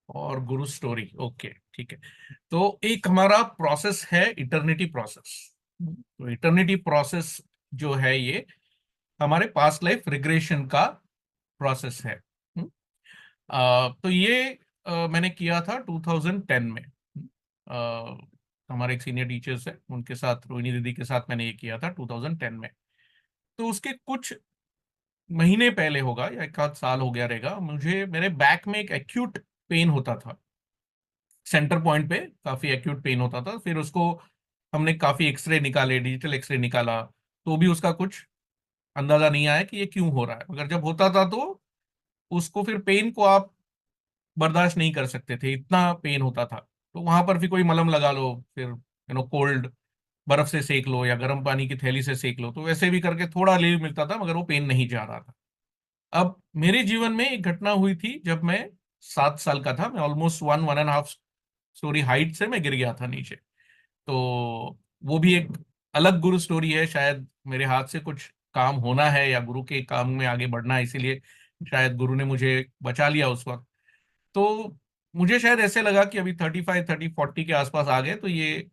और गुरु story, okay ठीक है। तो एक हमारा प्रोसेस है इटर्निटी प्रोसेस। तो इटर्निटी प्रोसेस जो है ये हमारे पास्ट लाइफ रिग्रेशन का प्रोसेस है। तो ये मैंने किया था 2010 में। हमारे एक सीनियर टीचर्स है, उनके साथ, रोहिणी दीदी के साथ मैंने ये किया था 2010 में। तो उसके कुछ महीने पहले होगा या एक आध साल हो गया रहेगा, मुझे मेरे बैक में एक एक्यूट पेन होता था। सेंटर पॉइंट पे काफी एक्यूट पेन होता था। फिर उसको हमने काफी एक्सरे निकाले, डिजिटल एक्सरे निकाला, तो भी उसका कुछ अंदाजा नहीं आया कि ये क्यों हो रहा है। मगर जब होता था तो उसको, फिर पेन को आप बर्दाश्त नहीं कर सकते थे, इतना पेन होता था। तो वहां पर भी कोई मलम लगा लो, फिर कोल्ड बर्फ से सेक लो या गर्म पानी की थैली से सेक लो, तो वैसे भी करके थोड़ा रिलीफ मिलता था, मगर वो पेन नहीं जा रहा था। अब मेरे जीवन में एक घटना हुई थी जब मैं 7 साल का था। मैं ऑलमोस्ट 1.5 स्टोरी हाइट से मैं गिर गया था नीचे। तो वो भी एक अलग गुरु स्टोरी है। शायद मेरे हाथ से कुछ काम होना है या गुरु के काम में आगे बढ़ना है, इसीलिए शायद गुरु ने मुझे बचा लिया उस वक्त। तो मुझे शायद ऐसे लगा कि अभी 35, 30, 40 के आसपास आ गए, तो ये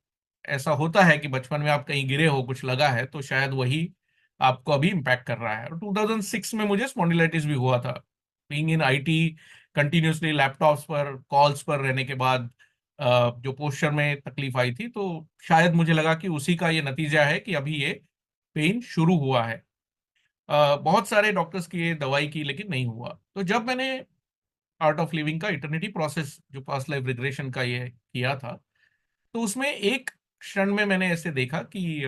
ऐसा होता है कि बचपन में आप कहीं गिरे हो, कुछ लगा है, तो शायद वही आपको अभी इम्पैक्ट कर रहा है। और 2006 में मुझे स्पॉन्डिलाइटिस भी हुआ था। Being in IT, continuously laptops पर, कॉल्स पर रहने के बाद जो पोस्चर में तकलीफ आई थी, तो शायद मुझे लगा कि उसी का ये नतीजा है कि अभी ये पेन शुरू हुआ है। बहुत सारे डॉक्टर्स की दवाई की, लेकिन नहीं हुआ। तो जब मैंने आर्ट ऑफ लिविंग का इटर्निटी प्रोसेस, जो पास्ट लाइफ रिग्रेशन का ये किया था, तो उसमें एक क्षण में मैंने ऐसे देखा कि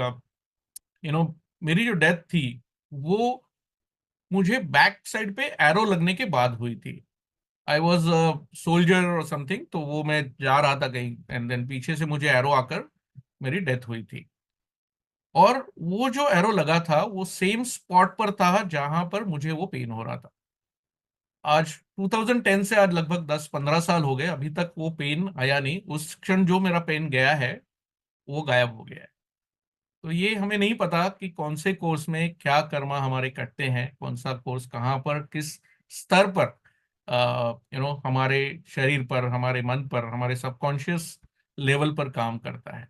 यू नो मेरी जो डेथ थी वो मुझे बैक साइड पे एरो लगने के बाद हुई थी। आई वॉज सोल्जर और समथिंग, तो वो मैं जा रहा था कहीं, एंड देन पीछे से मुझे एरो आकर मेरी डेथ हुई थी। और वो जो एरो लगा था वो सेम स्पॉट पर था जहां पर मुझे वो पेन हो रहा था। आज 2010 से आज लगभग 10-15 साल हो गए, अभी तक वो पेन आया नहीं। उस क्षण जो मेरा पेन गया है वो गायब हो गया है। तो ये हमें नहीं पता कि कौन से कोर्स में क्या कर्मा हमारे कटते हैं, कौन सा कोर्स कहाँ पर, किस स्तर पर हमारे शरीर पर, हमारे मन पर, हमारे सबकॉन्शियस लेवल पर काम करता है।